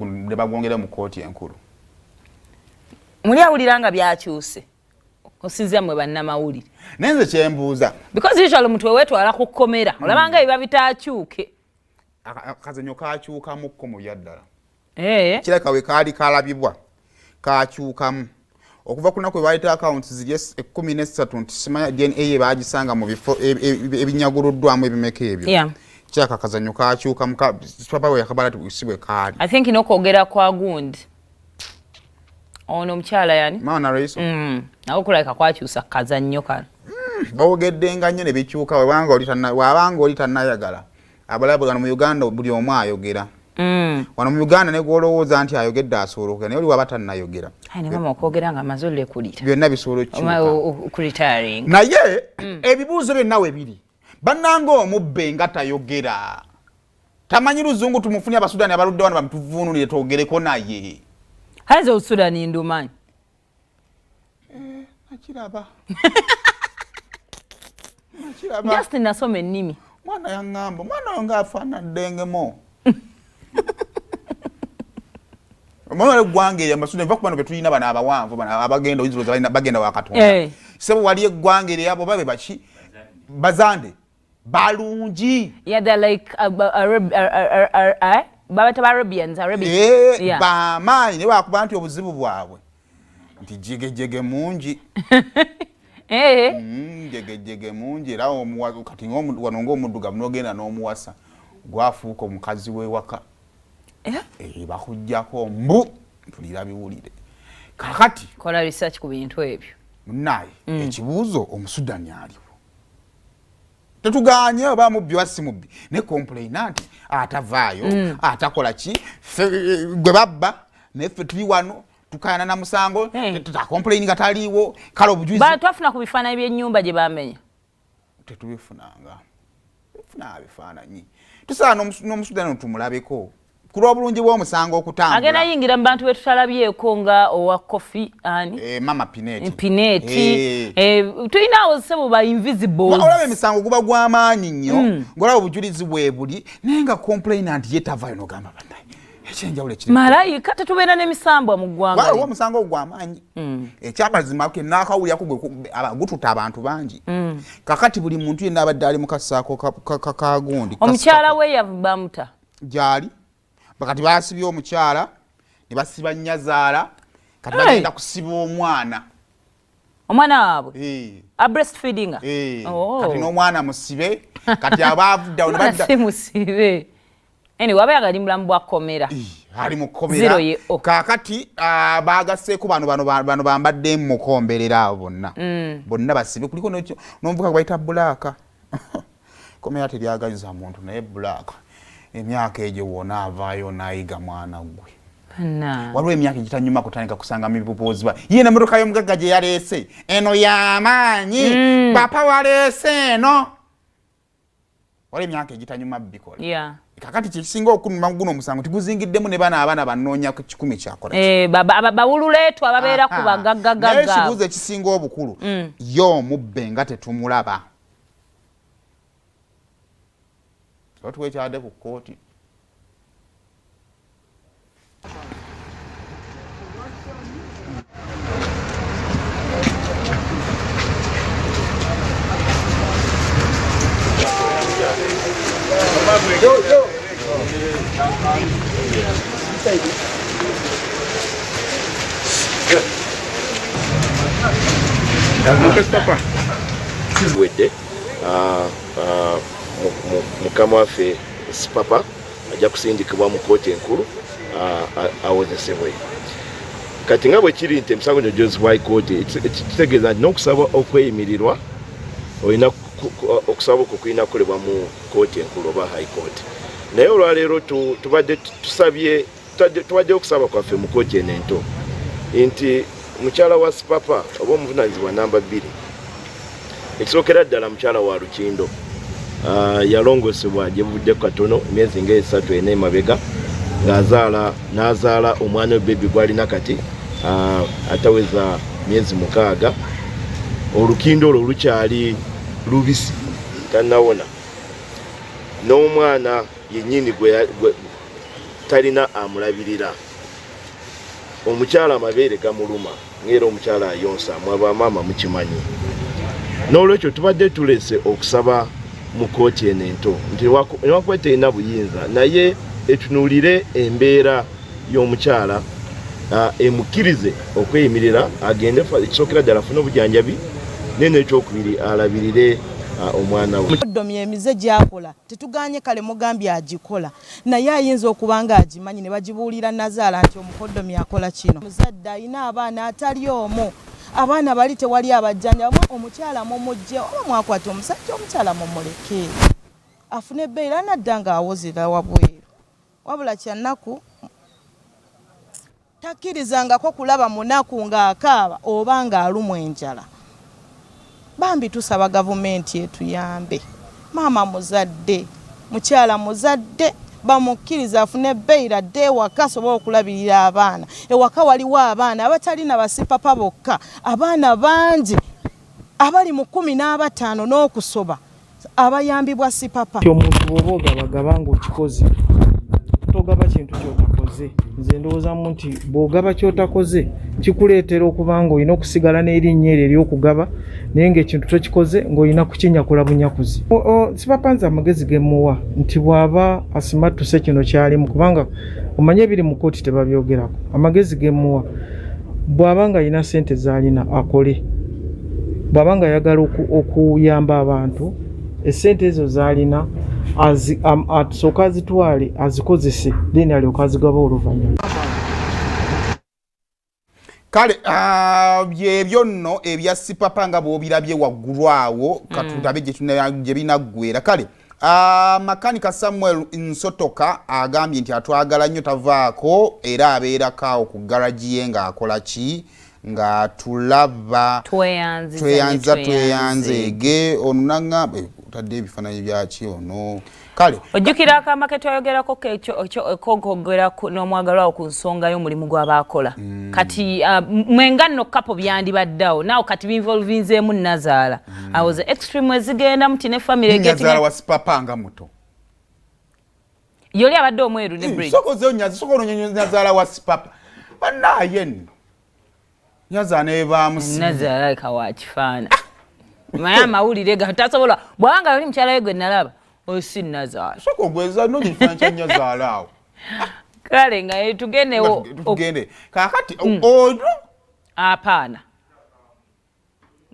ne bagwongera mu kooti enkulu. Muli awuliranga byakyuse osinzira mwe bannamawulire nenze kyembuuza because usually omuntu wetwala ku kkomera olabanga biba bitaakyuke akazanyo kakyukamukko mu byaddala kireka we kaali kalabibwa kakyukamu okuva ku nnaku ebaayita accounts ziri 13 nti simanya DNA baagisanga mu bifo ebinyaguluddwamu ebimeka ebyo kireka akazanyo kakyukamu papa we yakabala tisibwe kaali I think nokwogera kwa gundi ono omukyala yani maana reiso nawo kulabika kwakyusa kazannyo kano bawogeddenga nnyo ne bikyuka wabanga oli tannayagala abalabagano mu Uganda buli omu ayogera wano mu Uganda ne gwolowooza nti ayogedde asooloka naye oli waba tannayogera mama okwogera nga amaze olekulira byonna bisobola okulitaring naye ebibuuzo byonna we biri bannanga omubbe nga tayogera tamanyi luzungu tumufunye abasudani abaludde wano bamutuvuunulire twogereko naye haza usudani ndumanyi nakiraba just nasoma ennimi mwana yaŋŋamba mwana oyo ngaafaanaddengemo omwana eggwanga eryo amasudani va ku bano betulina bano abawanvu bano abagenda oyinza bagenda wakatonda sebo wali eggwanga eryo abo babe baki bazande balungi babata Arabians bamaanyi ne bakuba nti obuzibu bwabwe nti jegejege mungi jegejege mungi era kati wano ng'omuddugavu n'ogenda n'omuwasa gwafuuka omukazi w'ewaka bakujjako mbu tulira biwulire kakati kola research ku bintu ebyo munnaye ekibuuzo omusudani aliwo tetuganye oba mubbi wa si mubbi ne complaina nti atavaayo atakola ki gwe babba neffe tuli wano tukayana na musango tutakomplaininga taliiwo kale obujuizi twafuna ku bifaananyi by'ennyumba gye bamenya tetubifunanga tufuna bifaananyi tusaana n'omusudani tumulabeko ku lw'obulungi bw'omusango okutambula agenda yingira mu bantu betutalabyeko nga owa kofi ani mama pineti tulinawo sebo ba invisibles olaba emisango guba gw'amaanyi nnyo ng'olaba obujulizi bwe buli naye nga complainant ye tavaayo n'ogamba bannaye ekyenjawulo ekiri malayika tetubeera n'emisambwa mu ggwanga waliwo omusango ogw'amaanyi ekyamazima ke naakawulyako gututa abantu bangi kakati buli muntu yenna abadde ali mu kasaako kagundi omukyala we yabamuta gyali bakati basibye omukyala ne basiba nnyazaala kati bagenda kusiba omwana waabwe breastfeeding kati n'omwana musibe kati abaavuddawo musibe waba yagali mulamu bwa komera ali mu kkomera kakati bagaseeko bano bambadde mukomberera abo bonna basibe kuliko n'omuvuka gwe bayita bulaaka komera teryagaliza muntu naye bulaaka emyaka egyo wona avaayo nayiga mwana gwe waliwo emyaka egitanyuma kutandika kusanga mibubuuzibwa ye nemmotoka y'omugagga gye yaleese eno y'amaanyi papa waleese eno waliwo emyaka egitanyuma bikola kakati kyekisinga okunuma guno omusango tiguzingiddemu ne abaana bannoonya ku 10 kyakola bawululeetu ababeera ku bagaggagagga naye ekibuuzo ekisinga obukulu ye omubbe nga tetumulaba tuwe kyadde ku kkooti wedde mukama waffe papa ajja kusindikibwa mu kooti enkulu awozesebwe kati nga bwe kiri nti emisango gino gyozibwa ikooti kitegeeza nti n'okusaba okweyimirirwa olina okusaba okwo kulina kukolebwa mu kooti enkulu oba high court naye olwaleero tubadde tusabye tubaddeyo okusaba kwaffe mu kooti eno ento nti mukyala wa sipapa oba omuvunanyizibwa namba 2 ekisookera ddala mukyala wa Lukindo yalongosebwa gyebuvudde katono emyezi nga 3 ena emabega n'azaala omwana bebi gwalina kati ataweza myezi 6 olukindo olwo lukyali lubisi tannawona n'omwana yennyini talina amulabirira omukyala amabeere gamuluma ngera omukyala ayonsa mwaba maama mukimanyi n'olwekyo tubadde tulese okusaba mu kooti eno ento nti newakuba terina buyinza naye etunuulire embeera y'omukyala emukkirize okweyimirira agende ekisookera ddala afune obujjanjabi naye n'ekyokubiri alabirire omwana we. Mukoddomi emize gy'akola tetuganye kale mugambye agikola naye ayinza okuba nga agimanyi ne bagibuulira Nazaala nti omukoddomi akola kino. Muzadde alina abaana atali omu, abaana bali tewali abajjanja omukyala mumujje oba mwakwata omusajja omukyala mumuleke afune ebbeera nadda nga awozera wabweru wabula kyannaku takkirizangako kulaba munaku ng'akaaba oba ng'alumwa enjala. Bambi tusaba gavumenti etuyambe. Maama muzadde, mukyala muzadde bamukkiriza afune ebbeera dde ewaka asobole okulabirira abaana. Ewaka waliwo abaana abatalina basipapa bokka, abaana bangi abali mu 15 n'okusoba abayambibwa sipapa. Omuntu bw'oba ogabagaba ng'okikoze togaba kintu kyotakoze. Nze ndowoozamu nti bw'ogaba kyotakoze kikuleetera okuba ng'olina okusigala n'erinnya eryo ery'okugaba naye ng'ekintu tokikoze ng'olina kukinyakula bunyakuzi. Sipapa nze amagezi ge mmuwa nti bw'aba asimattuse kino kyalimu kubanga omanye ebiri mu kooti tebabyogerako. Amagezi ge mmuwa bw'aba nga alina ssente z'alina akole, bw'aba nga ayagala okuyamba abantu essente ezo z'alina asooka azitwale azikozese then alyoka azigaba oluvannyuma. Kale byebyo nno ebya sipapa nga bw'obirabye waggulu awo katulabe gye binaggwera. Kale makanika Samuel Nsotoka agambye nti atwagala nnyo tavaako era abeerako ku garaji ye ng'akola ki nga tulaba tweyanze onunanga tadde ebifaananyi byaki ono. Kale ojjukira akamake twayogerako kokogera n'omwagalwawo ku nsonga y'omulimu gw'abaakola kati mwenga nno kapo byandibaddawo naawe kati binvolvinzeemu Nazaala awoze extreme ezigenda muti ne family Nazaala wa sipapa nga muto yoli abadde omweru ne bridge sokoze nyazi sokono Nazaala wa sipapa banaye nno Nazaala ne baamusi Nazaala kawa kifaana maya mawulire gatasobola bwanga yoli mukyala yegwe nalaba osi Nazaala soko gweza no nyifancha Nazaala awo kale nga tugende kakati oyo apana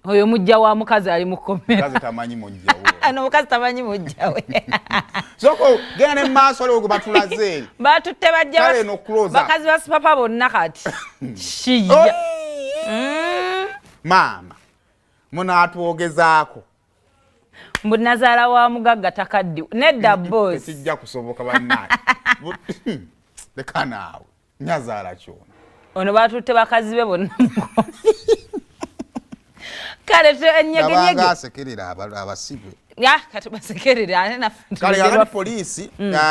oyo mujja wa mukazi ali mukomera kazi tamanyi mujja wo ano mukazi tamanyi mujja we soko genda ne maaso lwo batulaze batutte bajja kale no close bakazi ba sipapa bonna kati shiya mama muna atwogezaako mbu Nazaala wa mugagga takaddi nedda boss sijja kusoboka bannaye leka naawe Nazaala kyona ono batutte bakazi be bonna kale enyegenyege asekerera abasibe kati basekerera ane naffe kale poliisi